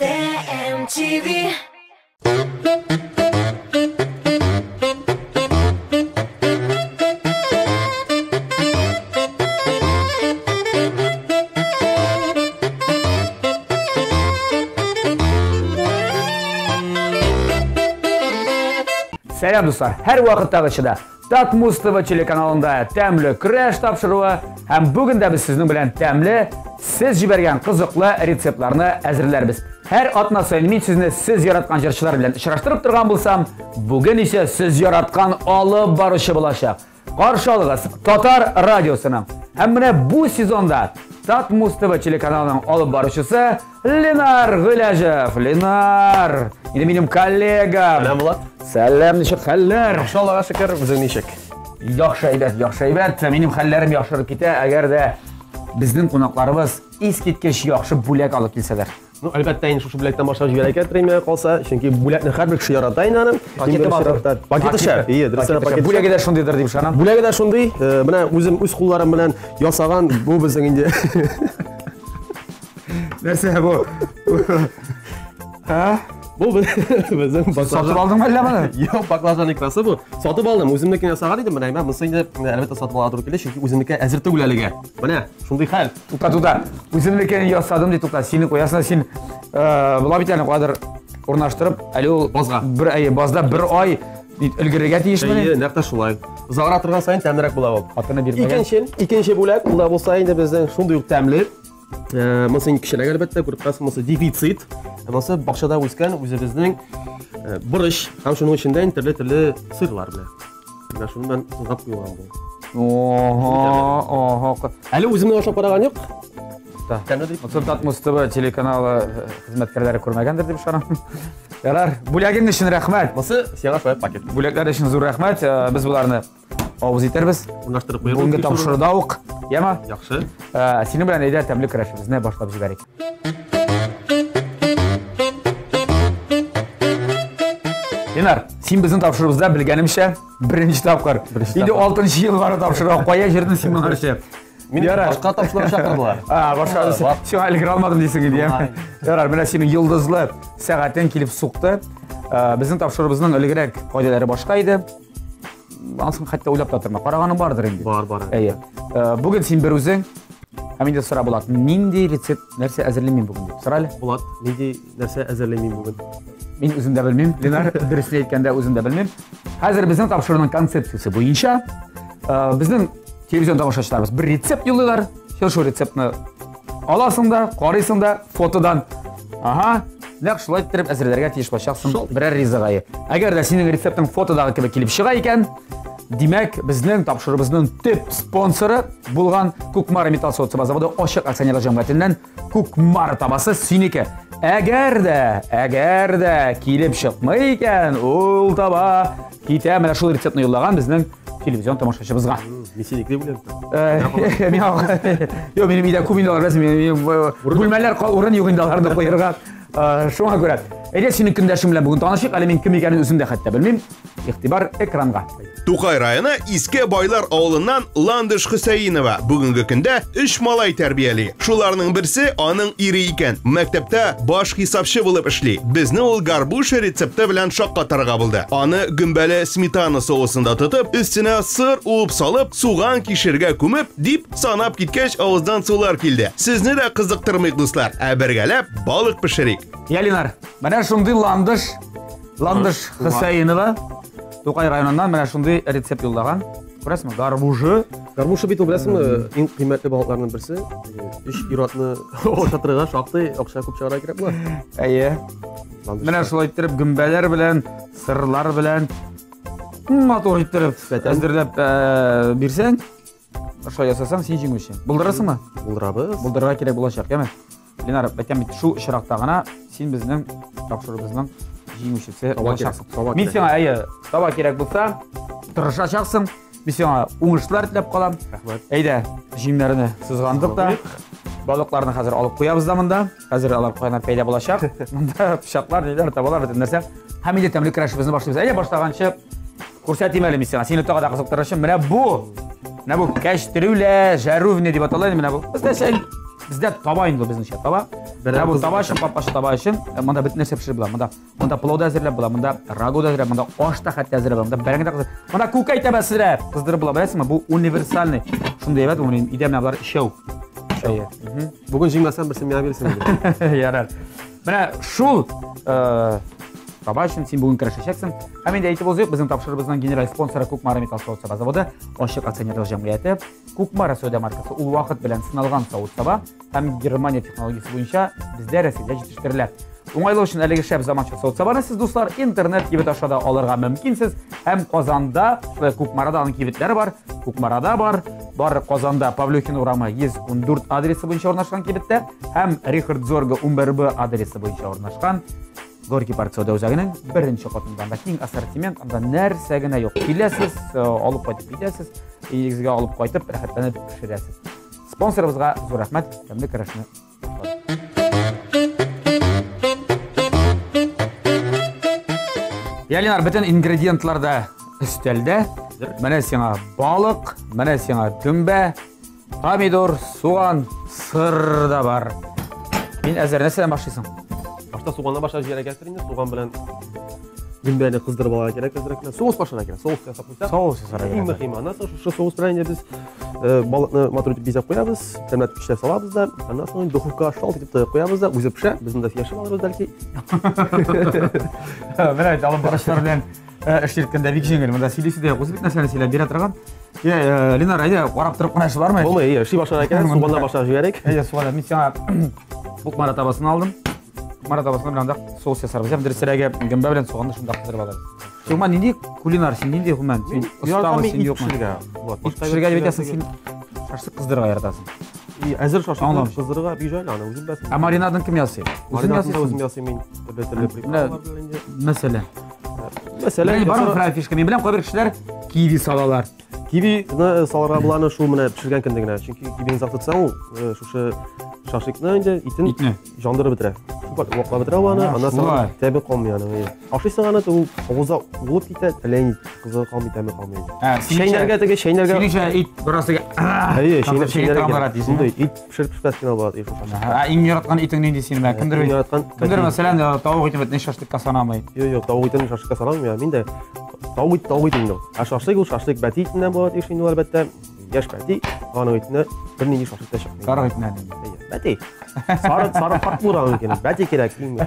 TMTV. Selam dostlar, her vaqtdagıçıda Tatmuz TV telekanalında təmli kurash topshiruvi ham bugun da biz sizning bilan təmli siz jibergan qiziqli retseptlarni әзерләрбез. Her atna sayın men sizni siz yaratgan jırçılar bilan işraştırıp turgan bulsam, bugün ise siz yaratgan olib boruvchi bo'lashaq. Qarshi oling'iz Tatar radiosuning. Ham mana bu sezonda Tatmuz TV telekanalining olib boruvchisi Lenar G'ulajev. Lenar, endi mening kollegam. Selam Bulat. Selam, nechuk hallar? Yaxshi Allohga shukr, bizning nechuk? Yaxshi aybat. Mening hallarim yaxshirib ketadi agarda bizning qo'noqlarimiz es ketgan yaxshi bo'lak olib kelsalar. Albatta, endi shu bo'lakdan boshlab yuboray keltirmayman qolsa, chunki bo'lakni har bir kishi yarataydi ham. Paketi shart. Paket. Bo'lagida shundaydir deb ishonaman. Bo'lagida shunday, mana o'zim o'z qo'llarim bilan yasagan bu bizning endi. Narsa bu? Ha? Bu bizim Sotib oldingmi allamani? Yo'q, baklajdan ikrasi bu. Sotib oldim. O'zimnikini yasagan edim. Mana men bunisi endi albatta sotib oladigan kelar, chunki o'zimniki azirta ulaligi. Mana shunday hal. To'xta. O'zimnikini yasadim deb to'xta. Seni qo'yasan, sen bular bitani qodir o'rnashtirib, alo bir oy bozda bir oy ilgariga tegishmini? Naqta shulay. Uzoqroq turgan sayin ta'mliroq bo'ladi. Xotini bermagan. Ikkinchi bo'lak, unda bo'lsa endi bizning shunday ta'mli. Mesela kişiler elbette gruptası mesela defitsit. Mesela bakşada o'sgan o'zimizning birish ham shuning ichida turli sirlar bilan. Mana shuni men yozib qo'ygan bu. Oho. Hali o'zimni yoshab qaragan yo'q. Tatmuz TV telekanali xizmatkorlari ko'rmagandir deb ishonaman. Yalar, bo'laging uchun rahmat. Bo'lsa, senga qo'yib paket. Bo'laklar uchun zo'r rahmat. Biz bularni ovuz etarmiz. Unashtirib qo'yamiz. Bunga topshirdik. Yama? Yaxshi. Seni bilan eda tamli kurashimizni boshlab yuborik. Lenar, sen bizning topshirig'imizda bilganimcha birinchi topqir. Endi 6-yil bari topshiriq qo'ya yerdan sen menga Meni boshqa topshiriq chaqirdilar. Boshqa sen ilgari olmadim deysan endi. Yarar, mana sening yulduzli soatdan kelib suqdi. Bizning topshirig'imizning ilgari qoidalari boshqa edi. Ansın hatta o'ylab o'tirma. Qaraganim bordir endi. Bor. Ayy. Bugun sen bir o'zing hamda so'rab bo'ladi. Nendey retsept narsa azirlayman bugun deb. So'rali. Bo'ladi. Nendey narsa azirlayman bugun. Men o'zim da bilmayman. Lenar diristni aytganda o'zim da bilmayman. Hozir bizning topshiriqning konsepsiyasi bo'yicha bizning televizion tomoshachilarimiz bir retsept yo'llaylar. Shu retseptni olasingda, qaraysingda, fotodan. Aha. Naq shulay qilib azirlarga tegish boshaqsin biror rizig'ayi. Agarda sening retsepting fotodagi kabi kelib chiqa ekan, demak bizning topshirig'imizning tip sponsori bo'lgan Ko'kmar Metal Sotsiya zavodi Oshiq aksionerlik jamg'armasidan Ko'kmar tabasi seniki. Agarda kelib chiqmay ekan, ul taba keta mana shu retseptni yo'llagan bizning televizion tomoshabimizga. Meselik deb o'ylayapman. Yo'q, mening uyda ko'p indalar rasmiy bo'lmalar o'rin yo'q indalarni qo'yirgan. Şuna göre, eğer senin kundashim bilan bugun tanışık, ale men kim ekanini o'zim da hatta bilmayman. İxtibar ekranga. To'qay rayoni Eski Boylar ovulundan Landish Husaynova bugungi kunda 3 malay tarbiyali. Shularning birisi oning eri ekan. Maktabda bosh hisobchi bo'lib ishli. Bizni ul garbush retsepti bilan shoqqatarga bo'ldi. Oni gumbali smetana sousida tutib, üstüne sir o'p solib, so'g'an kishirga ko'mib, deb sanab ketgach ovozdan suvlar keldi. Sizni da qiziqtirmaydi do'stlar. Birgalab baliq pishirik. Yalinar, mana shunday Landish Husaynova To'qay rayonundan mana shunday retsept yo'llagan. Ko'rasizmi? Garbushi bitu bilasizmi? Eng qiymatli baliqlarning birisi. Ish irodni o'shatirga shoqdi, o'xshab ko'p chaqara kerak bo'lar. Ayy. Mana shulay aytib gumbalar bilan, sirlar bilan motor aytib azdirlab bersang, o'sha yasasang sen jingishing. Bildirasizmi? Bildiramiz. Bildirga kerak bo'lacak, emas. Lenar, aytgan bitta shu ishroqdagina sen bizning topshirig'imizning jingishisi bo'lacaqsan. Men senga tava kerak bo'lsa, tirishacaqsan. Men senga o'ngishlar tilab qolam. Rahmat. Ayda, jinglarini sizg'andiq da. Baliqlarni hozir olib qo'yamiz da bunda. Hozir ular qo'ynar paydo bo'lashaq. Bunda pishaqlar, neylar, tavalar deb narsa. Hamida tamlik kurashimizni boshlaymiz. Ayda boshlagancha ko'rsatayman men senga. Seni tog'ada qiziqtirishim mana bu. Mana bu kashtirula, jaruvni deb ataladi mana bu. Bizda toba endi bizning toba. Бу табашын, папашы табашын, мында бит нәрсә пешереп була. Мында плов да әзерләп була, мында рагу да әзерләп, мында аш та хәтта әзерләп була, мында бәрәңге дә кыздырып. Мында күкәй тәбәсендә кыздырып була, беләсезме? Бу универсальный. Шундый әйбәт, ул идә менә булар ишәү. Бүген җиңмәсәм берсе миңа бирсен. Ярар. Менә шул табашын син бүген көрәшәчәксең. Һәм инде әйтеп узыйк, безнең тапшырыбызның генераль спонсоры Кукмара металл савыт заводы, Ашык акционерлык җәмгыяте. Кукмара сәүдә маркасы ул вакыт белән сыналган савыт саба һәм Германия технологиясе буенча бездә Россиядә җитештерелә. Уңайлы өчен әлеге шәп заманча савыт сабаны сез дуслар интернет кибет ашада алырга мөмкинсез. Һәм Казанда, Кукмарада аның кибетләре бар, Кукмарада бар. Бар Казанда Павлюхин урамы 114 адресы буенча урнашкан кибеттә һәм Рихард Зорга 11Б адресы буенча урнашкан. Горький парк сәүдә үзәгенең беренче катында анда киң ассортимент, анда нәрсә генә юк. Киләсез, алып кайтып китәсез, игезгә алып кайтып рәхәтләнеп пешерәсез. Спонсорыбызга зур рәхмәт, тәмле көрәшне. Ялинар, бөтен ингредиентлар да өстәлдә. Менә сиңа балык, менә сиңа дүмбә, помидор, суган, сыр да бар. Мин әзер нәрсәдән башлыйсың? Башта суганнан башлап җибәрә кирәк инде. Суган белән дүмбәне кыздырып алырга кирәк әзрәкләр. Соус башларга кирәк. Соус ясап куйсак. Соус ясарга Иң мөһиме аннан соң шу соус белән инде без балыкны матур итеп бизәп куябыз, тәмләткечләр салабыз да, аннан соң духовка шалт итеп куябыз да, үзе пешә. Без монда яшәп алырбыз бәлки. Менә алып барышлар белән эшләткәндә бик җиңел. Монда сөйлисидә үзе бит нәрсәне сөйләп бирә торган. Ленар, әйдә, карап торып кына эше бармы? Булмый, эшли башларга кирәк. Суганнан башлап җибәрик. Әйдә, суган. Мин сиңа Кукмара табасын алдым. Кукмара табасына белән дә соус ясарбыз. Һәм дөресрәге гөмбә белән суганны шунда кыздырып алабыз. Шуңа нинди кулинар, син нинди хуман? Син устамы, син юкмы? Пешерергә битәсең, син шашлык кыздырырга яратасың. Әзер шашлык кыздырырга бик җайлы, аны үзем беләсем. Ә маринадын кем ясый? Үзем ясыйм мин. Мәсәлән. Мәсәлән, бар фрай фишка. Мин белән кайбер кешеләр киви салалар. Кивини салырга буланы шул менә пешергән көндә генә. Чөнки кивини сактытсаң, ул шушы шашлыкны инде итне жандырып бетерә. Ваклап бетерә аны, аннан соң тәбе калмый аны. Ашыйсың аны, ул авызга улып китә, тәләй кызы калмый, тәме калмый. Шәйнәргә Синичә ит берасыга. Шәйнәргә. Шундый ит пешереп пешкән булат. Иң яраткан итең нинди син? Кемдер мәсәлән тавык итен бит шашлыкка санамый. Юк, тавык итен шашлыкка санамый. Мин дә тавык инде. Шашлык ул шашлык бәти итеннән булат, инде әлбәттә. Яшь бәти, аның итенә бернинди шашлыкта чыкмый. Карак итеннән. Бәти. Сары фарк булыр аның икән. Бәти кирәк инде.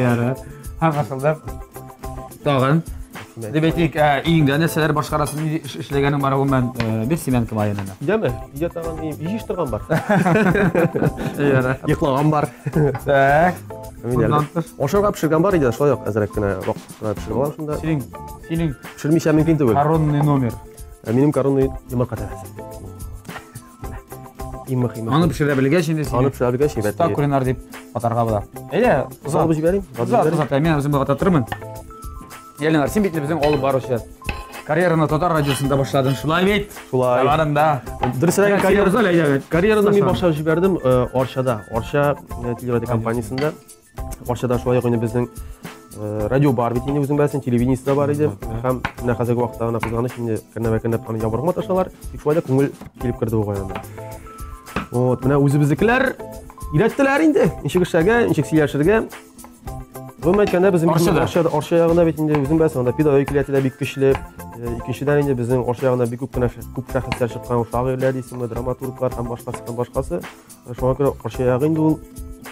Яра. Һәм ашылды. Тагын. Дебетик, иңдә нәрсәләр башкарасын эшләгәнең бар гомән бер симен кем айына. Дәме? Идә тагын ижиш торган бар. Яра. Йоклаган бар. Так. Ашарга пешергән бар иде, шулай ук әзрәк кенә вакытта пешереп алам шунда. Синең Пешермичә мөмкин түгел. коронный номер. Минем коронный йомырка тәбәсе. Иң Аны пешерә белгәч инде син. Аны пешерә белгәч инде. Уста кулинар дип атарга була. Әйдә, Узалып җибәрим. Узат, мин үзем булып ататырмын. Ялинар, син бит безнең алып баручы. Карьераны Татар радиосында башладың, шулай бит? Шулай. Заманында. Дөресрәге карьераны мин башлап җибәрдем Арчада. Арча телерадио компаниясендә. Арчада шулай ук безнең радио бар бит инде үзең беләсең, телевидениесе да бар иде. Һәм менә хәзерге вакытта гына кызганыч инде көннән-көн аны ябырга маташалар. Тик шулай да күңел килеп керде бугай анда. Вот, менә үзебезнекеләр ирәттеләр инде. Ничек эшләргә, ничек сөйләшергә. Бу мәйткәндә безнең Арча ягында бит инде үзең беләсең, анда педагогик илләте бик көчле. Икенчедән инде безнең Арча ягында бик күп шәхесләр чыккан, шагыйрьләр дисеңме, драматурглар һәм башкасы. Шуңа күрә Арча ягы инде ул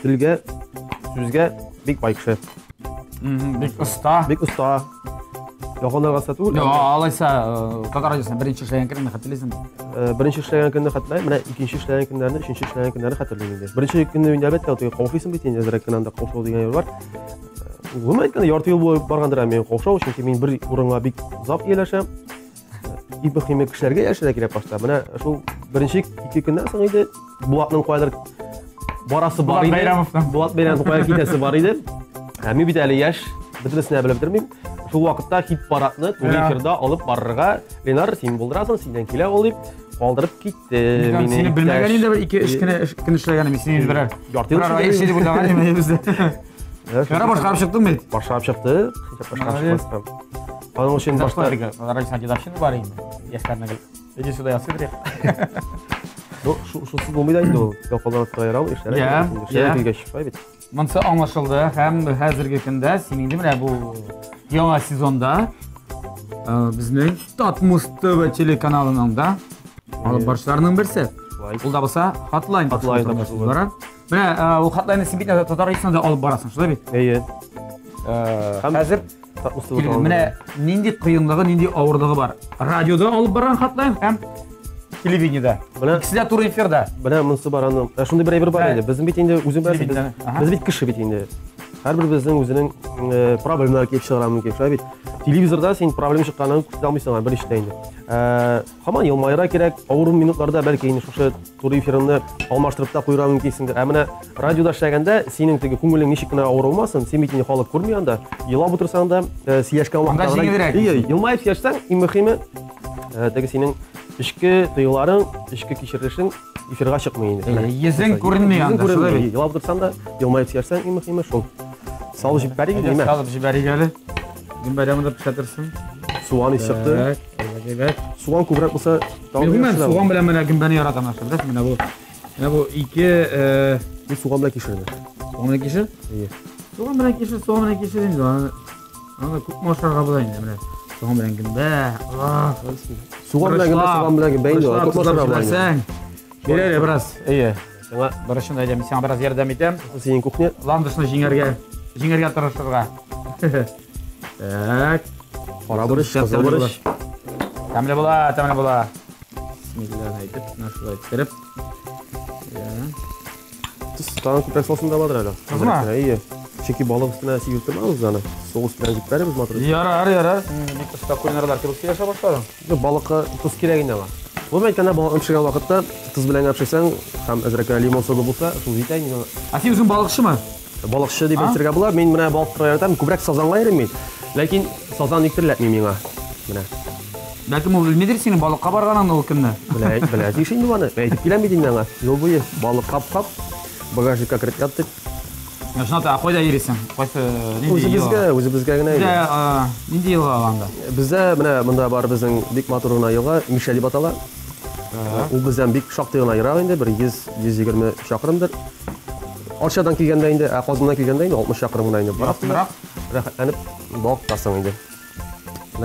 телгә, сүзгә бик бай кеше. Бик уста. Бик уста. Яғанларға сату. Алайса, Татар радиосында беренче эшләгән көнне хәтерлисеңме? Беренче эшләгән көнне хәтерләйм, менә икенче эшләгән көннәрне, өченче эшләгән көннәрне хәтерләйм инде. Беренче көнне инде әлбәттә каушыйсың бит инде, әзрәк кенә анда каушау дигән юл бар. Гомум әйткәндә ярты ел булып баргандыр мен каушау, чөнки мин бер урынга бик озак ияләшәм. Бик мөһим кешеләргә яшәргә кирәк башта. Менә шул беренче 2 көннән соң иде Булатның кайдыр барасы бар иде. Булат Бәйрәмов кайда китәсе бар иде. Мин бит әле яшь, бөтенесенә белеп тормыйм. Шул вакытта хит-парадны турнирда алып барырга Ленар син булдырасың, синнән килә ул дип калдырып китте. Мине сине белмәгән инде 2-3 көн эшләгән мин сине җибәрәр. Ярты ел эшләде дип уйлаган идем бездә. Кара башкарып чыктың бит. Башкарып чыкты. Башкарып. Аның өчен башта радио дедовщина бар инде. Яшьләрне иде сюда ясыйдыр. Шусыз болмайды инде ул. Ялкаланып тора ярау эшләре. Я. Шәһәргә чыкпай бит. Монсы аңлашылды һәм хәзерге көндә син инде менә бу яңа сезонда безнең Татмус ТВ телеканалының да алып барышларның берсе. Ул да булса Hotline бара. Менә ул Hotline син бит Татарстанда да алып барасың, шулай бит? Әйе. Хәзер менә нинди кыенлыгы, нинди авырлыгы бар. Радиода алып барган Hotline һәм телевидениедә. Икесе дә туры эфирда. Менә монсы бар аны. Шундый бер бар инде. Безнең бит инде үзең беләсең. Без бит кеше бит инде. Һәрбер безнең үзенең проблемалар килеп чыгара мөмкин, шулай бит. Телевизорда син проблема чыкканын күрсәтә алмыйсың, бер иштә инде. Һаман елмайра кирәк, авыр минутларда бәлки инде шушы туры эфирны алмаштырып та куйра мөмкинсеңдер. Менә радиода эшләгәндә синең теге күңелең ничек кенә авыр булмасын, син бит инде халык күрми анда. Елап утырсаң да, сөйләшкән вакытта. Елмайып сөйләшсәң, иң мөһиме теге синең ичке тойгыларың, ичке кичерешең эфирга чыкмый инде. Йөзең күренми анда, шулай бит. Елап утырсаң да, елмайып сөйләшсәң, иң мөһиме шул. Салып җибәрик диме? Салып җибәрик әле. Дин бәйрәмендә пешертерсең. Суган исепте. Суган күбрәк булса, Мен суган белән менә гөмбәне яратам аша, беләсең, менә бу ике суган белән кишерде. Суган белән кишер? Ие. Суган белән кишер, суган белән кишер инде. Анда күп машарга була инде, менә. Суган белән гөмбә. Суган белән гөмбә инде, күп машарга була инде. Бирәле бераз. Ие. Сиңа Барышында әйтәм, сиңа бераз ярдәм итәм. синең кухня Ландышны җиңәргә тырышырга. Так. кара борыш, кызыл борыш. Тәмле була, тәмле була. Бисмиллаһ әйтеп, шулай иттереп. Тан күпрәк сосын да бардыр әле. Кызма? Ие. Чеки балык өстенә сигеп тормабыз аны. Соус белән җибәрәбез матур. Ярар. Бик оста кулинарлар кебек сөйләшә башладың. Балыкка туз кирәк инде аңа. Ул әйткәндә балыкны пешергән вакытта туз белән пешерсәң һәм әзрәк лимон согы булса, шул җитә инде. Син үзең балыкчымы? Балыкчы дип әйтергә була. Мин менә балыкка яратам, күбрәк сазанга йөрим. Ләкин сазан никтерләтми миңа. Менә. Бәлкем ул белмидер синең балыкка барганыңны ул көнне. Белә, дишин бу аны. Әйтеп киләм бит инде аңа. Юл буе балык кап, багажникка кереп яттык. Шуната кайда йөрисең? Кайсы нинди Үзебезгә генә инде. Нинди елга анда? Бездә менә монда бар безнең бик матур гына елга, Миша дип атала. Ул бездән бик шактый гына ерак инде, 120 чакрымдыр. Арчадан килгәндә инде, Казаннан килгәндә инде 60 чакрым гына инде. Рәхәтләнеп балык тасың инде.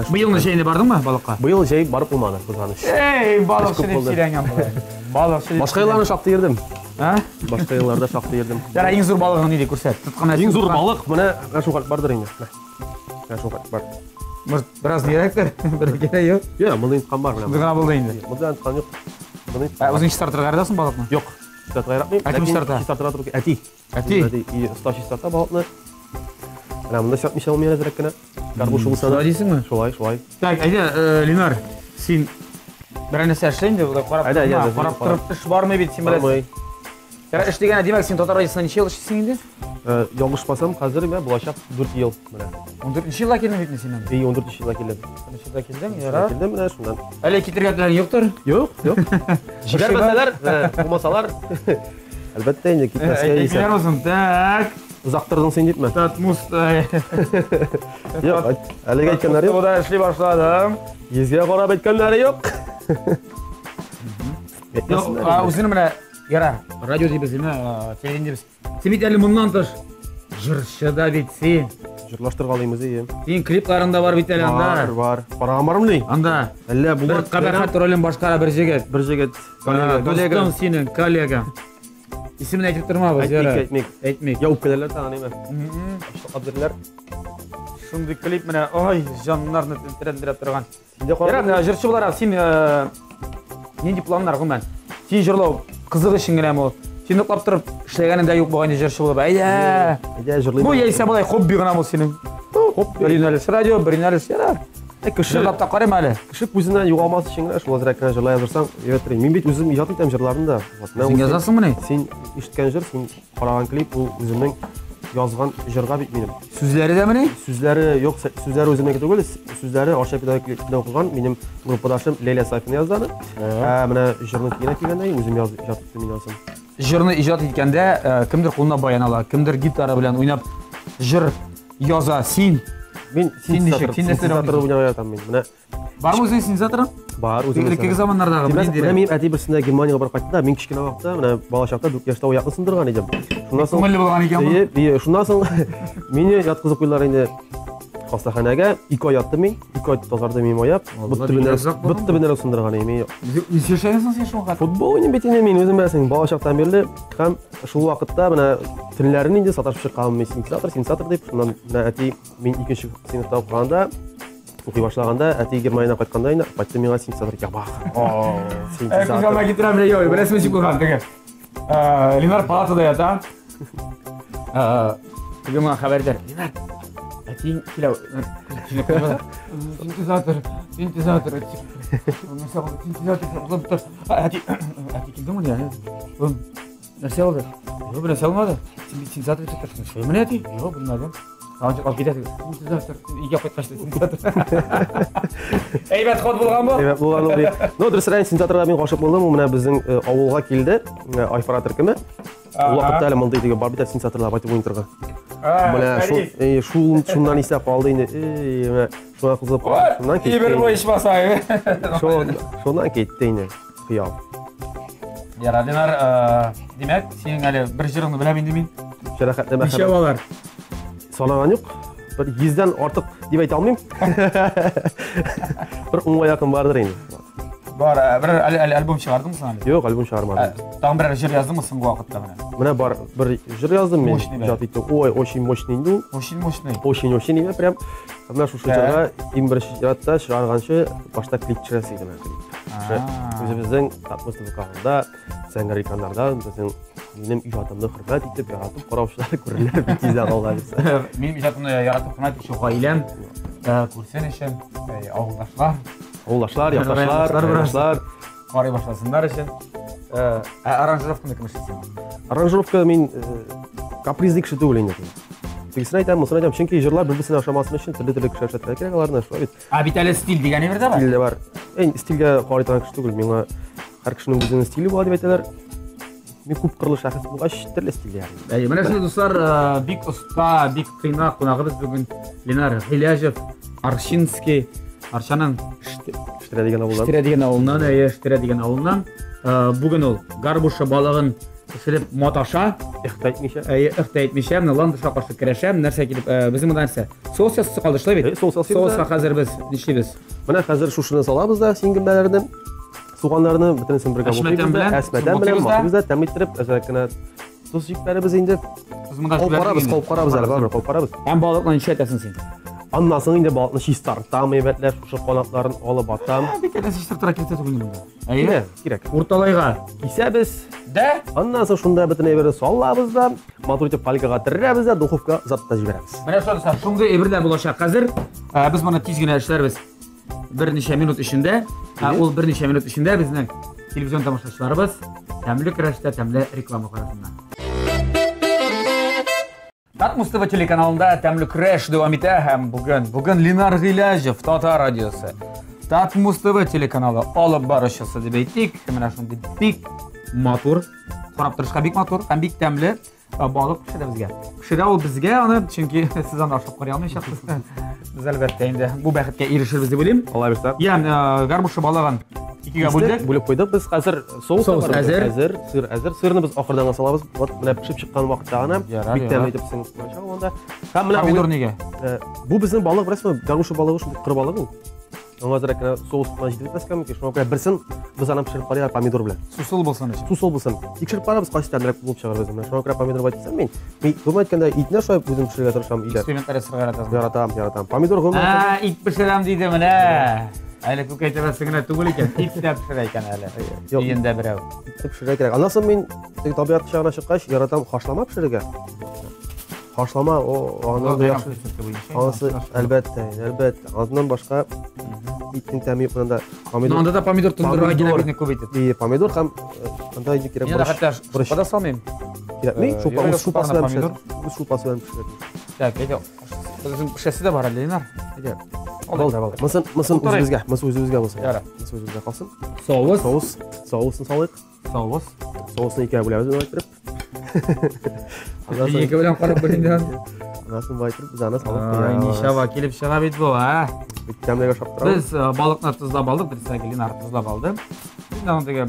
Быел ничә бардыңмы балыкка? Быел җәй барып булмады, кызганыч. Эй, балыкчы дип сөйләнгән була. Балыкчы. Башка елларны шактый йөрдем. Ха? Башка елларда шактый йөрдем. Яра, иң зур балыгың нидә күрсәт? Тоткан Иң зур балык менә шул бардыр инде. Шул бар. Может, бераз нирәктер? Бер кирәк юк. Я, моны иткан бар менә. Гына булды инде. Моны иткан юк. Үзең стартырга ярдасың балыкны? Юк. Стартырга яратмыйм. Кем старта? Стартырга туры әти. Әти. И стачи старта балыкны. Менә монда сәт мишел миңа әзрәк кенә. Карбуш булса да дисеңме? Шулай. Так, әйдә, Ленар, син бер нәрсә эшлә инде, булай карап торып эш бармы бит син беләсең? Яра, эш дигәндә, димәк, син Татар радиосында ничә ел эшлисең инде? Ялгышмасам, хәзер менә булачак 4 ел менә. 14 елга килдең бит син инде. 14 елга килдем. 14 елга килдең, яра. Килдем менә шуннан. Әле китергә план юктыр? Юк. Җибәрмәсәләр, булмасалар. Әлбәттә инде китмәскә исә. Әйтмәсәң, так. Узактырдың син дипме? Татмус. Юк, әлегә әйткәннәре юк. Буда эшли башладым. Йөзгә карап әйткәннәре юк. Үзең менә, яра, радио дибез, телевидение дибез. Син бит әле моннан тыш җырчы да бит син. Җырлаштыргалыймыз ие. Син клипларында бар бит әле анда. Бар. Программармыни? Анда. Әллә бу Бер кабахат ролен башкара бер җегет. Коллега. Синең коллега. Исемен әйтеп тормабыз, яра. Әйтмик. Я үпкәләр таныймы? Абдуллар. Шундый клип менә, ой, җаннарны тентергән торган. Синдә Яра, җырчы буларак син нинди планнар гомән? Син җырлау кызык өчен генәме ул? Син уклап торып эшләгәнендә юк булган җырчы булып, әйдә. җырлыйм. Бу яисә булай хобби гына бу синең. Хобби. Юнәлеш радио, бер юнәлеш яра. Кеше лапта карыйм әле. Кеше үзеннән югалмас өчен генә шул әзрәк кенә җырлай язсаң, яратырым. Мин бит үзем иҗат итәм җырларны да. Син язасыңмы ни? Син ишеткән җыр, син караган клип ул үземнең язган җырга бит минем. Сүзләре дә менә? Сүзләре юк, сүзләре үземнеке түгел, сүзләре Арча педагогик укыган минем группадашым Леля Сафина язганы. Менә җырны килгәндә үзем иҗат иттем мин язым. Җырны иҗат иткәндә кемдер кулына баян ала, кемдер гитара белән уйнап җыр яза. Син синтезатор уйнап ятам мин. Менә Бар ма өзің синтезаторың? Бар, өзім. Игілікке замандардағы Мен әти бірсінде Германияға барып қайттым да, мен кішкене уақытта, мына бала шақта 4 жашта ояқын сындырған едім. Көңілі болған екен ба? Шундан соң мені жатқызып қойлар енді хастаханаға 2 ай яттым мен, 2 ай тазарды мен ояп, бітті бінер сындырған едім. Неше шайнасың сен шоңға? Футбол ойнап бетіне мен өзім бәсің бала шақтан берлі һәм шул вакытта мына тилләрен инде саташып чыкканмын мен синтезатор деп. Шуннан мына әти мен 2-нче сыйныфта укыганда, укый башлаганда, әти Германиядан кайтканда инде апатты миңа синтезатор кеп бак. Синтезатор. Күзәлмә китерәм дә юк, берәс мичек булган теге. Ленар палатада ята. Теге миңа хәбәрдар. Ленар, әтиң килә. Синтезатор. Синтезатор. Әти килде мо я? Нәрсә булды? Юк, нәрсә булмады. Синтезатор чыктырсың. Шулай менә әти? Юк, белмәдем. Анча калып китә. Синтезатор. Игә кайткачты синтезатор. Әйбәт ход булган бу? Әйбәт булган ул. Ну, дөресрәк синтезаторга мин гашык булдым. Ул менә безнең авылга килде. Айфара төркеме. Ул вакытта әле мондай диге бар бит синтезаторлар байтып уйнатырга. Менә шуннан исә калды инде. Менә шуңа кызып калды. Шуннан китте. Бер бу иш басай. Шуннан китте инде. Хыял. Яра, Ленар, демәк, синең әле бер җырыңны беләм инде мин. Шәрәхәтле Ничә балалар? Санаган юк. Бер 100дән артык дип әйтә алмыйм. Бер 10га якын бардыр инде. Бар, бер альбом чыгардыңмы син әле? Юк, альбом чыгармадым. Тагын бер җыр яздыңмы соңгы вакытта менә? Менә бар бер җыр яздым мен. Җаты ой, очень мощный инде. Очень инде прям. Менә шушы җырга 21 ятта чыгарганчы башта клип төшерәсе иде менә. Үзебезнең Татмустов каналында, Сәнгәр экраннарда безнең минем иҗатымны хөрмәт итеп яратып караучылар күрерләр бит тиздән алга бит. Минем иҗатымны яратып хөрмәт итүче гаиләм, күрсен өчен, авылдашлар, якташлар, карый башласыннар өчен. Аранжировканы кем эшлисең? Аранжировка мин капризлик кеше түгел инде. Тегесен әйтәм, мосын әйтәм, чөнки җырлар бер-берсенә охшамасын өчен төрле кеше эшләтергә кирәк аларны, шулай бит. Бит әле стиль дигән бердә бар. Стиль бар. Стильгә карый торган кеше түгел. Миңа һәр кешенең үзенең стиле була дип әйтәләр. Мин күп кырлы шәхес булгач, төрле стиль ягъни. Менә шундый дуслар, бик оста, бик кыйнак кунагыбыз бүген Ленар Гыйләҗев, Аршинский, Арчаның Штирә дигән авылыннан, бүген ул гарбуша балыгын пешереп маташа, ихтәйтмичә, менә ландышка каршы көрәшә, нәрсә килеп, безнең монда нәрсә? Соус ясасы калды шулай бит? Соуска хәзер без нишлибез? Менә хәзер шушыны салабыз да, сиңгелләрне, суганнарны бөтенесен бергә булдырабыз. Әсмәдән белән матыбыз да тәмләттереп, әзрәккенә туз җиктәребез инде. Без монда калып карабыз әле, бар, калып карабыз. Һәм балыкны ничә әтәсең син? Аннан соң инде балыкны чистартам, әйбәтләп, шушы канатларын алып атам. Бик әтә чистартырга кирәк түгел монда. Әйе, кирәк. Урталайга кисәбез. Дә? Аннан соң шунда бөтен әйберне салабыз да, матур итеп фольгага төрәбез да, духовка затта җибәрәбез. Менә шундый әйберләр булачак хәзер. Без моны тиз генә эшләрбез. Берничә минут эчендә, ул берничә минут эчендә безнең телевизион тамашачыларыбыз тәмле көрәштә тәмле реклама карасыннар. Татмустов телеканалында тәмле көрәш дәвам итә һәм бүген Ленар Гыйләҗев, Татар радиосы. Татмустов телеканалы алып баручысы дип әйтик. Менә шундый бик матур, карап торышка бик матур һәм бик тәмле балык пешерә безгә. Пешерә ул безгә аны, чөнки сез аны ашап карый алмаячаксыз. Без әлбәттә инде бу бәхеткә ирешербез дип уйлыйм. Алла бирсә. Гарбуша балыгын икегә бүлдек. Бүлеп куйдык. Без хәзер соус хәзер, сырны без ахырдан салабыз. Вот менә пешеп чыккан вакытта гына бик тәмле итеп син анда. Һәм менә помидор нигә? Бу безнең балык, беләсезме, гарбуша балыгы шундый кыр балыгы ул. Аңа зрәкенә соус белән җитеп беткән микән? Шуңа күрә берсен без аны пешереп карыйбыз помидор белән. Сусыл булсын өчен. Сусыл булсын. Тикшереп карабыз, кайсы тәмлерәк булып чыгар безнең. Шуңа күрә помидор байтсам мин гомум әйткәндә итне шулай үзем пешерергә тырышам өйдә. Экспериментлар яратасың. Яратам. Помидор гомум. Ит пешерәм диде менә. Әле күк әйтәсең генә түгел икән. Ит дә пешерә икән әле. Өендә берәү. Ит пешерә кирәк. Аннан соң мин табигать чагына чыккач яратам хашлама пешерергә. Хашлама аны да яхшы. Анысы әлбәттә. Аннан башка итнең тәме юк монда. Анда да помидор тундырырга кирәк күп итеп. Помидор һәм анда инде кирәк бар. Хәтта да салмыйм. Кирәкми? Шупасы белән пешерә. Шупасы белән пешерә. Так, әйдә. Безнең пешәсе дә бар әле, Ленар. Әйдә. Алда. Мосын үзебезгә булсын. Яра. Мосын үзебезгә калсын. Соусын салыйк. Соусны икәү бүләбез дип әйтеп. Икәү белән карап белиндән. Анасын байтырып, біз ана салып Ай, қоямыз. нишаба келіп шыға бет бұл, а? Тәмлеге шаптырамыз. Біз балықны тұздап алдық, Ленар тұздап алды. Біз анадегі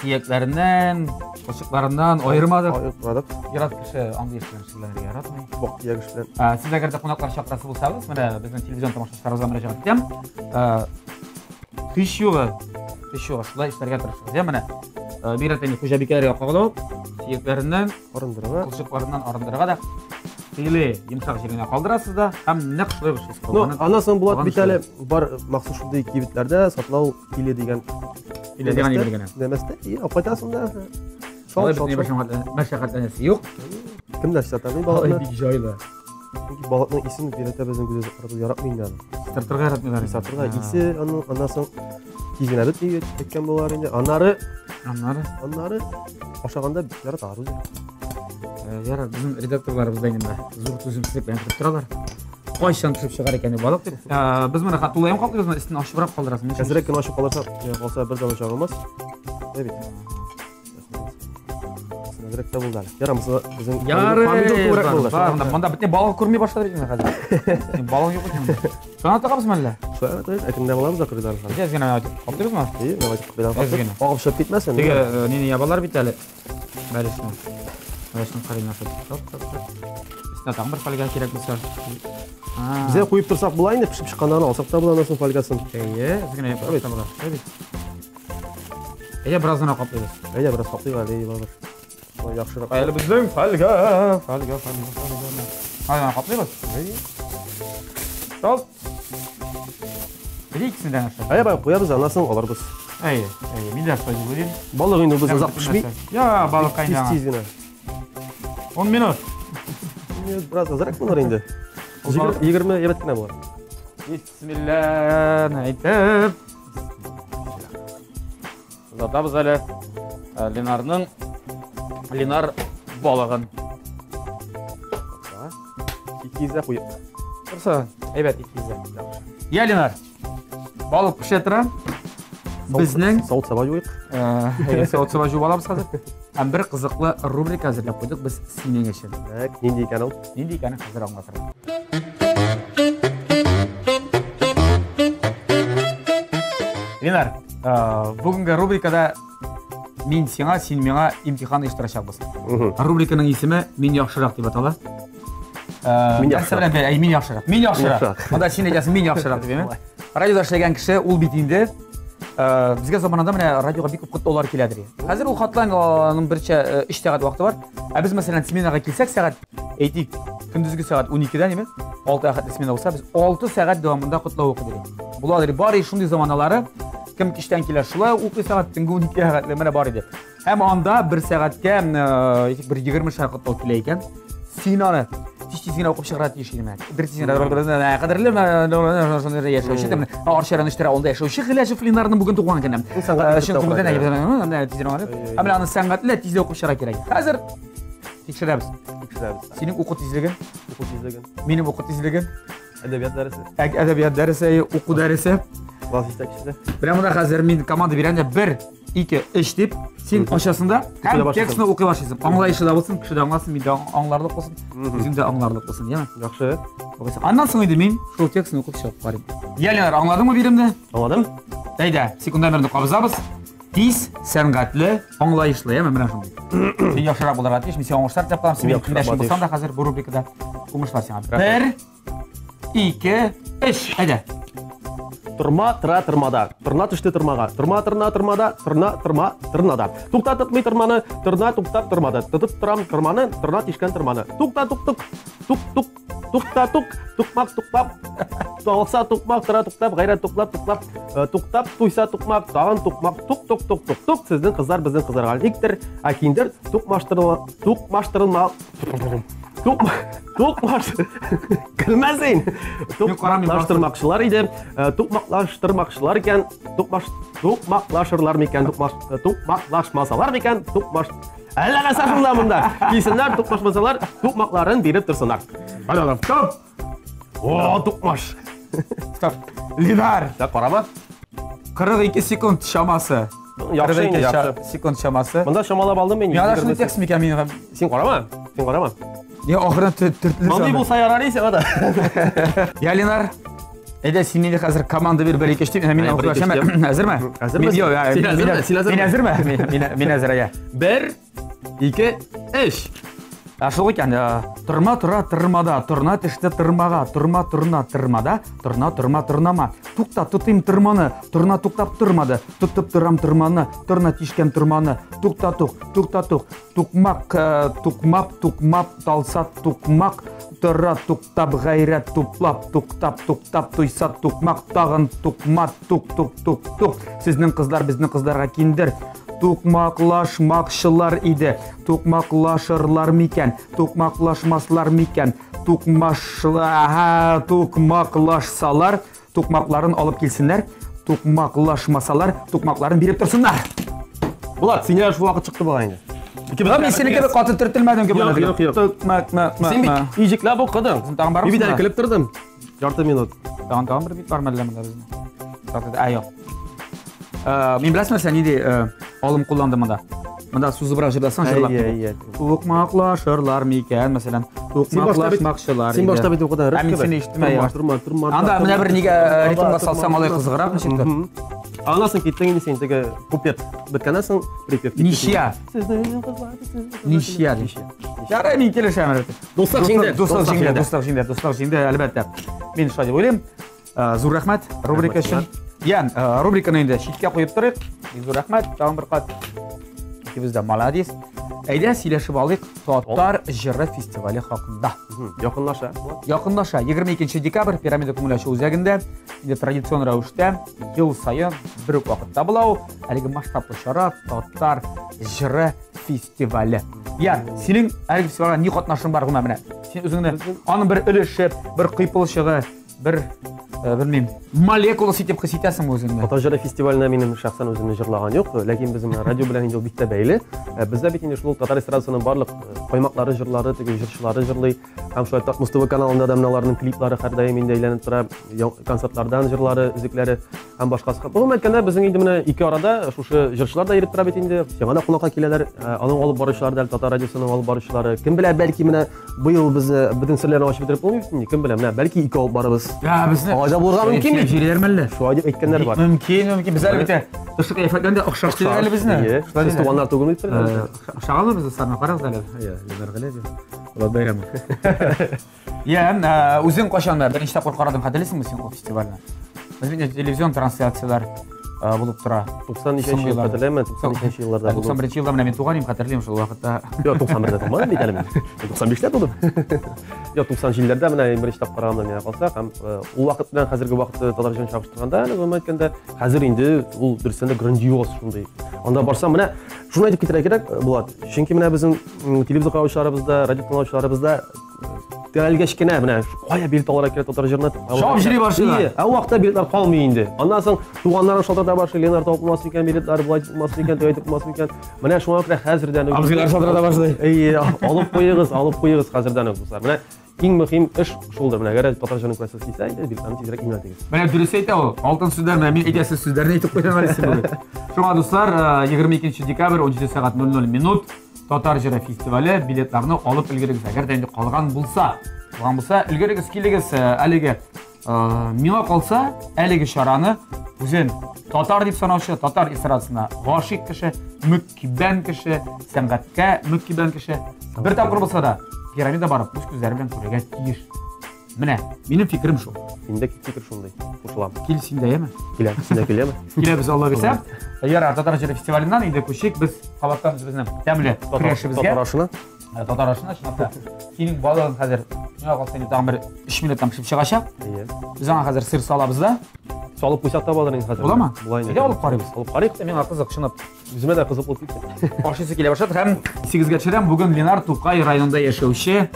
сүйектерінен, қошықларынан ойырмадық. Ойырмадық. Ярат кіші аңды ешілен шылары яратмай. Боқ тиегіштен. Сіз әгерде қонақтар шақырасы болсаңыз, міне біздің телевизион тамашашыларымызға мүражағат етем. Қыш юғы шылай іштерге тұрышығыз. Міне Мираттен Қожабекелерге қоғылау, сүйектерінен, қылшықларынан арындырға да қилы емшақ жеріне қалдырасыз да, һәм нәқ шылай бұшыз. Анасын болат битәлі бар мақсус шылды кибетлерде сатылау пиле деген. Пиле деген емергені. Деместе, апайтасын да. Шалай бітіне мәшәқаттанесі жоқ. Кімдер сатамын Ай, балықны? бик жайлы. Балықның исін береті біздің көзі қарату яратмайын дәді. Сартырға яратмайлар. Сатырға исі, анасын тезген әбіт неге кеткен болар енді. Аннары ашағанда ярат ару зе. Ярат, біздің редакторларымыз бәйнімді зұр түзімсіздік бәйін тұрып тұралар. Қойшан түсіп шығар екен балық деп. Біз мұны қатулайым қалдырыз, істін ашып бұрап қалдырасың. Қазірек күн ашып қалса бір дәуі жағылмас. Әбет. Қазірек те болды әлі. Ярамызы біздің помидор көрек болды. Мұнда бітіне балық көрмей баштады екен қазір. Балық жоқ екен. Шана тағамыз мәлі? Әкімде боламыз да күрді әлі. Әзгені айтып қалдырыз ма? Әзгені. Шығып кетмесін. Теге нені ябалар бит әлі. Бәрішінің. Бәрішінің қарайын ашып. Үстіне тағым бір фольга керек болса. Бізе қойып тұрсақ бұлайын деп пішіп шыққандағын алсақ та бұл анасын фольгасын. Әзгені ябалар болар. Біраздан қаплайыз. Біраз қаплайға әлі жақшырақ. Әлі біздің фольга. Айдан қаплайыз. Ал. Білейкісін дән ашып. Бай қоябыз анасын аларбыз. Миллиард қойды көрейін. Балық енді біз ұзақ пішмей. Балық қайын Тез-тез 10 минут. Біраз азырақ болар енді. 20 ебет кіне болар. Бисмиллән айтып. Ұзатабыз әлі Ленар балығын. Икизі қойып. Тұрса, әйбәт икизі. Ленар, балық піше тұра. Біздің сауыт саба жойық. Сауыт саба жуып аламыз қазір. Әм бір қызықлы рубрика әзірлеп қойдық, біз сенен кешен. Ненде екен ол? Ненде екен қазір аңғатырым. Ленар, бүгінгі рубрикада мен сеңа, сен меңа имтихан ұйыштырашақ болсын. Рубриканың есімі «Мен яқшырақ» деп аталы. Мен яқшырақ. Онда сен айтасың «Мен яқшырақ» деп еме. Радиода ішлеген кіші ол бетінде бізге заманында міне радиоға бек көп құттаулар келеді. Қазір ол хаттың бірінші 3 сағат уақыты бар. Біз мәселен сменаға келсек сағат, әйтейік, күндізгі сағат 12-ден еме, 6 сағат смена болса, біз 6 сағат давамында құттау оқы дедік. Бұл бар шундай заманалары, кім кештен келер шулай оқы сағат түнгі 12 сағат міне бар еді. Әм анда 1 сағатқа бір 20 шар құттау келе екен. Синаны тез-тезгені оқып шығарады ешкене. Қадірлі яшауші, аршараны іштіра онда яшауші Ғиләшев Ленардың бүгін туған күні. Шын құмыдан әйбі аны сәңғатлы тезле оқып шығара керек. Қазір текшіреміз. Сенің оқу тезлеген, менің оқу тезлеген, әдебият дәрісі, оқу дәрісі. Бірамында қазір мен команда берәнде 1, 2, 3 деп сен ашасында һәм текстіні оқи башлайсың. Аңлайшы да болсын, кіші де аңласын, мен де аңларлық болсын, өзің де аңларлық болсын, еме? Жақшы. Аннан соң еді мен шол текстіні оқып шығып барайым. Ленар, аңладың ма берімді? Аңладым. Дәйді, секундамерді қабызабыз. Тез, сәнғатлы, аңлайышлы, еме? Міне шындай. Сен яқшырақ болар атеш, мен сен оңыштар деп қалам, сен мен күндәшін болсам да қазір бұл рубрикада қомышлар сен. 1, 2, 3, әйді. Тұрма, тұра, тұрмада. Тұрна түшті тұрмаға. Тұрма, тұрна, тұрмада. Тұрна, тұрма, тұрнада. Тұқта тұтмай тұрманы. Тұрна, тұқтап тұрмады. Тұтып тұрам тұрманы. Тұрна тешкен тұрманы. Тұқта тұқтық. Тұқ. Тұқта тұқ. Тұқмақ тұқпап. Тоғылса тұқмақ, тұра тұқтап, ғайра тұқлап тұқлап. Тұқтап, тұйса тұқмақ, тағын тұқмақ. Тұқ. Сіздің қыздар, біздің қыздарға ликтір. Әкендер Кілмәзейін. Тұқмақлаштырмақшылар еді. Тұқмақлаштырмақшылар екен. Тұқмақлашырлар мекен. Тұқмақлашмасалар мекен. Әлі ғаса жылда мұнда. Кейсінлер тұқмашмасалар тұқмақларын беріп тұрсынар. Стоп! О, тұқмаш. Ленар. Қарама. 42 секунд шамасы. 42 секунд шамасы. Мұнда шамалап алдым мен. Мен адашының текст мекен мен. Сен қарама. Не ахырдан түртілді. Маңдай болса ярарайсың ада. Я Ленар. Әйдә син инде хәзер команда бер икеш дип, мин укырашам. Әзерме? Әзерме? Мин әзер я. 1 2 3. Шул икән. Тырма тора тырмада, торна тиште тырмага, турна тырмада, торна торнама. Тукта тутым тырманы, торна туктап тырмады. Тутып тырам тырманы, торна тишкән тырманы. Тукта тук. Тукмак, тукмап, талса тукмак. Тора туктап гайрәт туплап, туктап, туйса тукмак, тагын тукмат, тук. Сезнең кызлар безнең кызларга киндер. Тукмаклашмакчылар иде. Тукмаклашырлар микән? Тукмаклашмаслар микән? Тукмаклашсалар, тукмакларын алып килсеннәр. Тукмаклашмасалар, тукмакларын биреп торсыннар. Булат, син яш вакыт чыкты буга инде. Мен сенеке бер каты төртелмәдем ки буны. Юк. Син бит иҗекләп укыдың. Син тагын барып. Bir daha килеп тордым. Ярты минут. Тагын бер бит бар мәлләмәләр безнең. Айо. Мин беләсезме сен иде алым кулландым монда. Монда сузыбрак җырласаң җырлап. Тукмаклашырлар микән, мәсәлән, тукмаклашмакчылар. Син башта бит укыдың. Мин сине ишетмәй. Турма. Анда менә бер нигә ритмга салсам алай кызыграк ничектер. Анасың киттең инде син теге куплет биткәнәсең припев. Ничия. Ярый мин килешәм әлбәттә. Дуслар җиңдә, әлбәттә. Мин шулай дип уйлыйм. Зур рәхмәт рубрика өчен. Ян, рубриканы инде читкә куеп торыйк. Зур рәхмәт, тагын бер кат. Ikimiz de maladiyiz. Әйдә сөйләшеп алыйк Татар җыры фестивале хакында. Якынлаша. 22 декабрь Пирамида күңелачу үзәгендә инде традицион рәвештә ел саен бер үк вакытта була ул. Әлеге масштаблы чара Татар җыры фестивале. Я, синең әлеге фестивальгә ни катнашың бар гына менә? Син үзеңне аның бер өлеше, бер кыйпылчыгы, бер bilmem molekulası itip kısıtasın özünde. Татар җыры фестиваленә минем шәхсән үземне җырлаган юк, ләкин безнең радио белән инде бик тә бәйле. Бездә бит инде шул татар эстрадасының барлык каймаклары, җырлары, теге җырчылары җырлый. Һәм шулай ук Мустафа каналында да менә клиплары һәр даим инде әйләнеп тора, концертлардан җырлары, үзекләре һәм башкасы. Гомумән әйткәндә безнең инде менә ике арада шушы җырчылар да йөреп тора бит инде. Яңа кунакка киләләр, аның алып баручылары да татар радиосының алып баручылары. Кем белә, бәлки менә быел безнең серләрне ачып бетереп булмый, кем белә, менә бәлки ике алып барабыз. Безне Ача булырга мөмкин. Җирәлмәлле. Шулай дип әйткәннәр бар. Мөмкин. Без әлбәттә тышы кыяфәтләрдә охшаш түгел безне. Сез туганнар түгел бит. Шагалы без сарна карагыз әле. Лемәргәле дип. Булат бәйрәм. Үзең кашан беренче тапкыр карадың хәтерлисеңме син ул фестивальне? Без бит телевизион трансляциялар булып тора. 90-нче ел хәтерләмәм, 90-нче елларда булды. 91 елда менә мин туганым хәтерлим шул вакытта. Юк, 91дә тумадым бит әле мин. 95дә тудым. Юк, 90 елларда менә беренче тапкыр караганда менә калса, һәм ул вакыт белән хәзерге вакытты татар җырын чагыштырганда, гомумән әйткәндә, хәзер инде ул дөрестән дә грандиоз шундый. Анда барсам менә шуны әйтеп китәргә кирәк Булат. Чөнки менә безнең телевизор караучыларыбызда, радио тыңлаучыларыбызда тәлгәш кенә менә кая билет алырга кирәк татар җырына. Шап җыри башлый. Ул вакытта билетлар калмый инде. Аннан соң туганнарын шалтырата башлый, Ленар тапылмас икән, билетлар булай булмас икән, әйтеп булмас икән. Менә шуңа күрә хәзердән абзыйлар шалтырата башлый. Алып куегыз хәзердән дуслар. Менә иң мөһим эш шулдыр. Менә әгәр татар җырын күрәсез килсә, билетларны тизрәк имләтегез. Менә дөрес әйтә ул. Алтын сүзләр менә мин әйтәсез сүзләрне әйтеп куйдым әле сезгә. Шуңа дуслар, 22 декабрь 17 сәгать 00 минут Татар җыры фестивале билетларны алып өлгерегез. Әгәр дә инде калган булса, өлгерегез килегез әлеге миңа калса, әлеге чараны үзен татар дип санаучы, татар эстрадасына гашыйк кеше, мөккибән кеше, сәнгатькә мөккибән кеше бер тапкыр булса да пирамида барып үз күзләре белән күрергә тиеш. Менә минем фикерем шул. Инде фикер шундый. Кушылам. Кил син дә яме? Киләме? Киләбез Алла бирсә. Ярар, татар җыры фестиваленнан инде күчик без кабаттан безнең тәмле татар Татар ашына чынлап. Синең балыгың хәзер миңа калса инде тагын бер 3 минуттан пешеп чыгачак. Без аңа хәзер сыр салабыз да. Салып куйсак та баларын хәзер. Буламы? Булай инде. Әйдә алып карыйбыз. Алып карыйк. Миңа кызык чынлап. Үземә дә кызык булып китте. Ашысы килә башлады һәм сигезгә төшерәм. Бүген Ленар Тукай районында яшәүче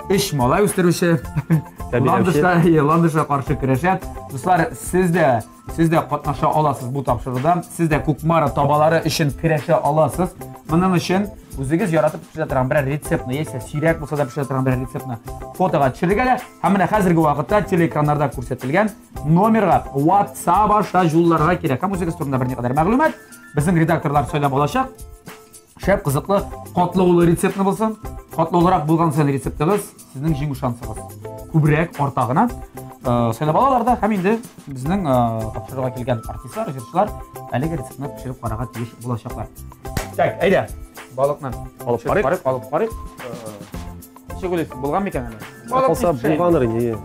3 малай үстерүче Ландышка каршы көрәшә. Дуслар, сез дә катнаша аласыз бу тапшыруда. Сез дә Кукмара табалары өчен көрәшә аласыз. Моның өчен үзегез яратып пешерә торган бер рецептны, яисә сирәк булса да пешерә торган бер рецептны фотога төшерергә. Һәм менә хәзерге вакытта телеэкраннарда күрсәтелгән номерга WhatsApp аша җулларга кирәк. Һәм үзегез турында берникадәр мәгълүмат безнең редакторлар сөйләп алачак. шәп қызыклы, қатлаулы рецептні болсын. Қатлаулырақ болған сан рецептіңіз сіздің жеңу шансыңыз көбірек ортағына. Сөйлеп алаларда һәм инде безнең тапшыруга килгән артистлар, җырчылар әлеге рецептны пешереп карарга тиеш булачаклар. Так, әйдә, балыкны Алып карыйк. алып карыйк. Ничек уйлыйсың, булган микән әле? Алса булганыр инде.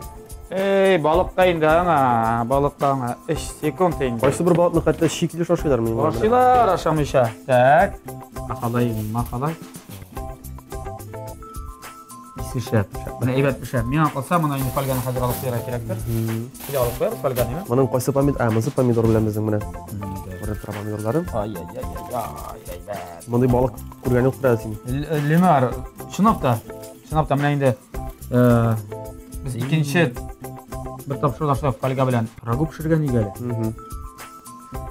Балыкта инде аңа, балыкта аңа 3 секунд инде. Кайсы бер балыкны хәтта шикелле шашыйлар мин. Ашыйлар, ашамыйча. Так, махалай. Шәп. Менә әйбәт пешә. Миңа калса, моны инде фольганы хәзер алып куярга кирәктер. Килә алып куябыз фольганы. Моның кайсы помидор белән безнең менә. Бер помидорларым. Ай. Мондый балык күргән юк бирә син. Ленар, чынлапта менә инде без икенче бер тапшыруда фольга белән рагу пешергән иде әле.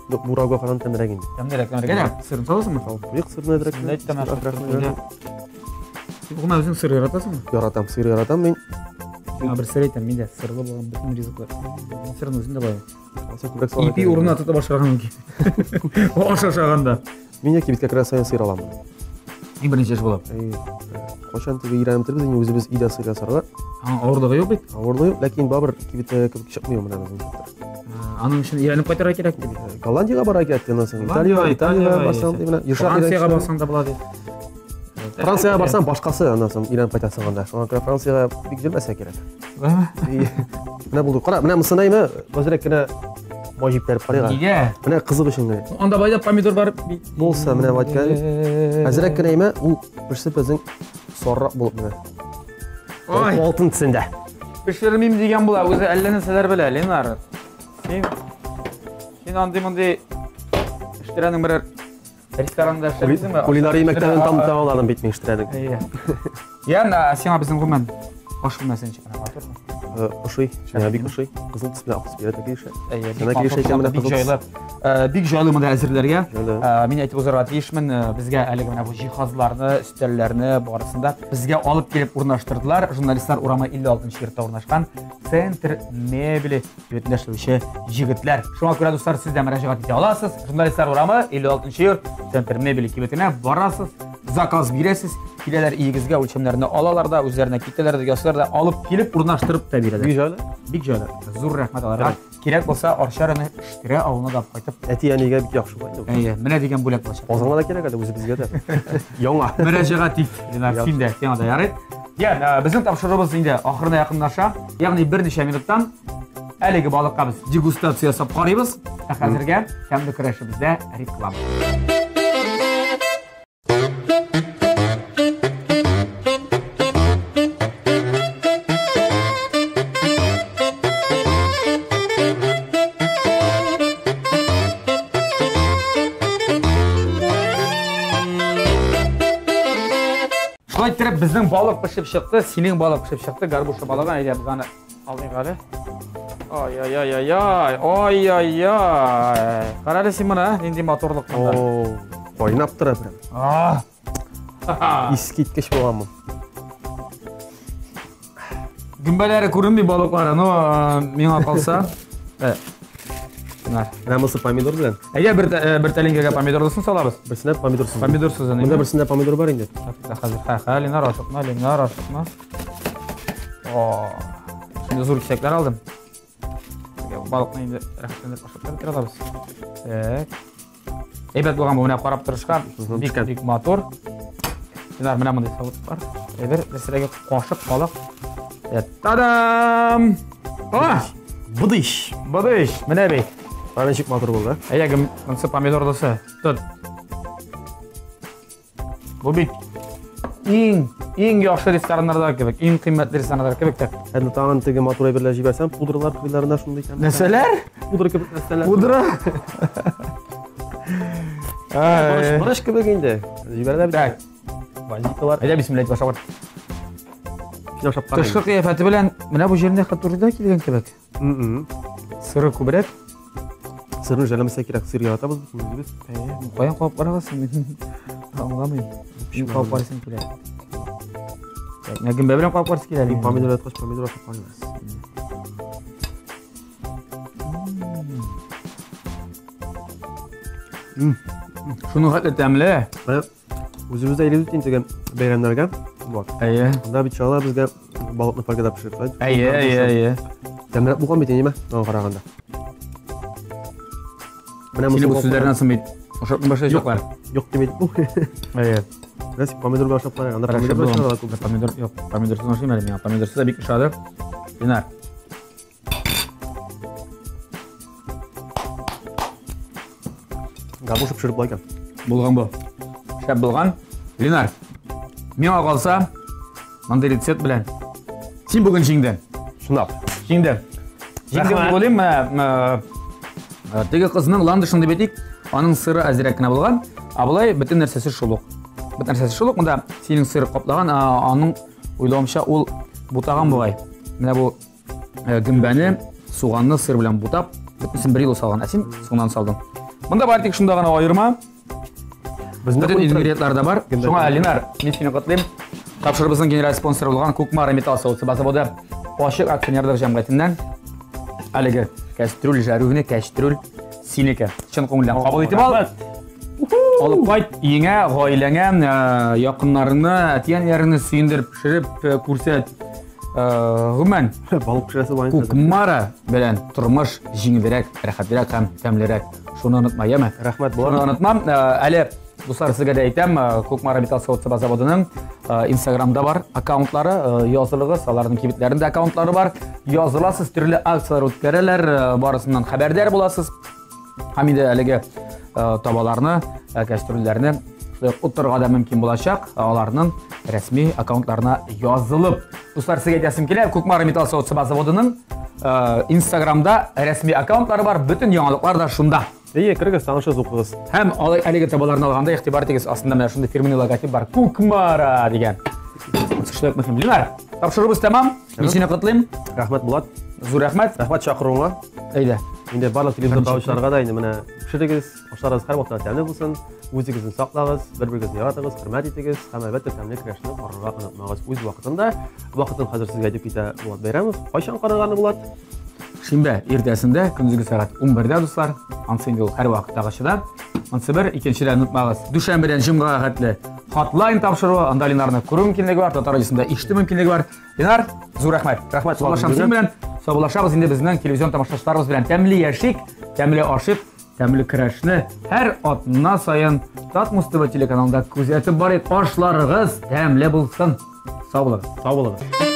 Бу рагу фаран тәмрәк инде. Тәмрәк. Сырын саласыңмы? Юк, сырны дирәк. Син үзең сыр яратасыңмы? Яратам, сыр яратам мин. Бер сыр әйтәм, миндә сырлы булган бөтен ризыклар. Сырны үзендә бар. Алса күбрәк салам. Ипи урынына тота башлаган мөмкин. Ашашаганда. Мин яки биткә керә сайын сыр алам. Иң беренче эш булып. Качан теге ирәнем тирбез, инде үзебез идә сыр ясарга. Авырлыгы юк бит. Авырлык юк, ләкин бабыр кибите кебек чыкмый менә безнең. Аның өчен ирәнеп кайтырга кирәк ди. Голландиягә бара кирәк динасың. Италиягә барсаң менә Франциягә барсаң да була ди. Франциягә барсаң башкасы, аннан соң ирәнеп кайтасың анда. Шуңа күрә Франциягә бик җилмәсә кирәк. Менә булды. Кара, менә мысынаймы, базарак кенә мажип берип карыйга. Нигә? Менә кызык өчен генә. Анда байда помидор бар бит. Булса менә ваткан. Хәзрәк кенә име, ул берсе безнең саррак булып менә. Ай, Алтын төсендә. пешермим дигән була, үзе әллә нәрсәләр белә, Ленар. Син андый-мондый эшләрнең бер ресторанда эшләйсеңме? Кулинария мәктәбен тамамладым бит мин эшләдек. Яна, сиңа безнең гомән аш бүлмәсен чыккан батырмы? Ошый, шуңа бик ошый. Кызыл төс белән аксыз бирә тәкәйшә. Бик җайлы монда әзерләргә. Мин әйтеп узарга тиешмен, безгә әлеге менә бу җиһазларны, өстәлләрне барысында безгә алып килеп урнаштырдылар. Журналистлар урамы 56-нчы йортта урнашкан Центр мебели җитендә эшләүче җегетләр. Шуңа күрә дуслар, сез дә мөрәҗәгать итә аласыз. Журналистлар урамы 56-нчы йорт Центр мебели кибетенә барасыз, заказ бирәсез. Киләләр игезгә үлчәмнәрне алалар да, үзләренә китәләр дә, ясылар да алып килеп урнаштырып та бирәләр. Бик җайлы. Зур рәхмәт аларга. Кирәк булса, Арчарыны Штире авылына да кайтып. Әти әнигә бик яхшы булды. Менә дигән бүләк булачак. Казанга да кирәк әле үзебезгә дә. Яңа. Мөрәҗәгать ит. Ленар, син дә сиңа да ярый. Безнең тапшырыбыз инде ахырына якынлаша. Ягъни берничә минуттан әлеге балыкка без дегустация ясап карыйбыз. Хәзергә тәмле көрәшебездә реклама. Безнең балык пешеп чыкты, синең балык пешеп чыкты, гарбуша балыгы, әйдә без аны алыйк әле. Ай. Карале син моны, нинди моторлык монда. Кайнап тора прям. Искиткеч булганмын. Гүмбәләре күренми балыклары, миңа калса. Менә мысы помидор белән. Әйдә бер тәлинкәгә помидорсын салабыз. Берсенә помидорсыз. Помидорсыз аны. Монда берсенә помидор бар инде. Хәзер, Ленар ашыкма. Шунда зур кисәкләр алдым. Балыкны инде рәхәтләнеп ашап тора алабыз. Әйбәт булган бу, менә карап торышкан. Бик мотор. Ленар, менә мондай савыт бар. Әйбер дәсрәгә кашык балык. Тадам! Будыш. Менә бит. Аны чик мотор булды. Әйдә, монсы помидорлысы. Тот. Бу бит иң яхшы рестораннарда кебек, иң кыйммәтле рестораннарда кебек тә. Хәзер тагын теге мотор әйберләр җибәрсәм, пудралар кыйларында шундый икән. Нәрсәләр? Пудра кебек нәрсәләр. Пудра. Барыш кебек инде. Җибәрәләр бит. Базикалар. Әйдә, бисмилlah башлап. Яшап карый. Тышкы кыяфәте белән менә бу җирне хатурыда килгән кебек. Сыры күбрәк. Сырны җәлемсә кирәк, сыр яратабыз бит без. Каян калып барасың мин? Аңламыйм. Мин калып барасың килә. Нәгем белән калып барасың килә. Помидор аткач помидор ашап карыйбыз. Шуның хәтле тәмле. Үзебездә әйләнеп интегән бәйрәмнәргә. Бар. Әйе. Анда бит чала безгә балыкны фаргада пешереп. Әйе. Тәмрәп булган бит инеме? Аңа караганда. Менә Сине бу сүзләрдән сымый. Ошатны башлай жоклар. Юк демейт бу. Әйе. Раз помидор башлап караган. Анда Помидор помидор булган. башлап. Помидор юк. Помидорсыз ашыйм әле миңа. Помидорсыз да бик ошады. Ленар. Габушы пешереп булган. Булган бу. Шәп булган. Ленар. Миңа калса, мондай рецепт белән. Син бүген җиңдең. Шундый. Җиңдең. Җиңдең дип уйлыйм. Теге кызның ландышын дип әйтик, аның сыры әзрәк кенә булган. Абылай бөтен нәрсәсе шул ук. Бөтен нәрсәсе шул ук. Монда синең сыры каплаган, аның уйлавымча ул бутаган бугай. Менә бу гөмбәне, суганны сыр белән бутап, бөтенсен бер юл салган. Ә син соңнан салдың. Монда бар тик шунда гына аерма. Бөтен ингредиентлар да бар. Шуңа Ленар, мин сине котлыйм. Тапшырыбызның генераль спонсоры булган Кукмара металл соусы заводы Ачык акционерлык җәмгыятеннән әлеге кастрюль жаруны кастрюль синеке. Чын күңелдән кабул итеп ал. Алып кайт, иңә, гаиләңә, якыннарыңны, әтиәннәреңне сөендереп пешереп күрсәт. Гомән, Балык пешерәсе бар. Кукмара белән тормыш җиңелрәк, рәхәтрәк һәм тәмлерәк. Шуны унытма, яме? Рәхмәт Шуны булыр. онытмам. Әле дуслар, сезгә дә әйтәм, Кукмара металл соусы заводының Instagramда бар аккаунтлары, язылыгыз, аларның кибетләрендә аккаунтлары бар. Языласыз, төрле акциялар үткәрәләр, барысыннан хәбәрдар буласыз. Һәм инде әлеге табаларны, кастрюльләрне утырырга да мөмкин булачак, аларның рәсми аккаунтларына язылып. Дуслар, сезгә әйтәсем килә, Кукмара металл соусы заводының Instagramда рәсми аккаунтлары бар, бөтен яңалыклар да шунда. Әйе, киргез, танышыз укыгыз. Һәм әлеге табаларны алганда игътибар итегез, астында менә шундый фирменный логотип бар, Кукмара дигән. Шулай мөһим. Ленар, тапшырыбыз тәмам. Мин сине котлыйм. Рәхмәт Булат. Зур рәхмәт. Рәхмәт чакыруыңа. Әйдә. Инде барлык телевизор тавышларга да инде менә пешерегез, ашларыгыз һәр вакытта тәмле булсын. Үзегезне саклагыз, бер-берегезне яратыгыз, хөрмәт итегез һәм әлбәттә тәмле крәшне карарга онытмагыз. Үз вакытында, вакытын хәзер сезгә дип китә Булат Бәйрәмов. Кайчан карарганы Булат? Шимбә иртәсендә көндезге сәгать 11-дә дуслар. Ансы инде ул һәр вакыттагыча. Ансы бер икенчедән онытмагыз. Дүшәмбедән җомгага хәтле хатлайн тапшыру, анда Ленарны күрү мөмкинлеге бар, татар телевизорында ишетү мөмкинлеге бар. Ленар, зур рәхмәт. Рәхмәт, Саулашам син белән. Саулашабыз инде безнең телевизион тамашачыларыбыз белән. Тәмле яшик, тәмле ашык, тәмле крәшне һәр атна саен Татмустова телеканалында күзәтеп барыйк. Ашларыгыз тәмле булсын. Сау булыгыз. Сау булыгыз.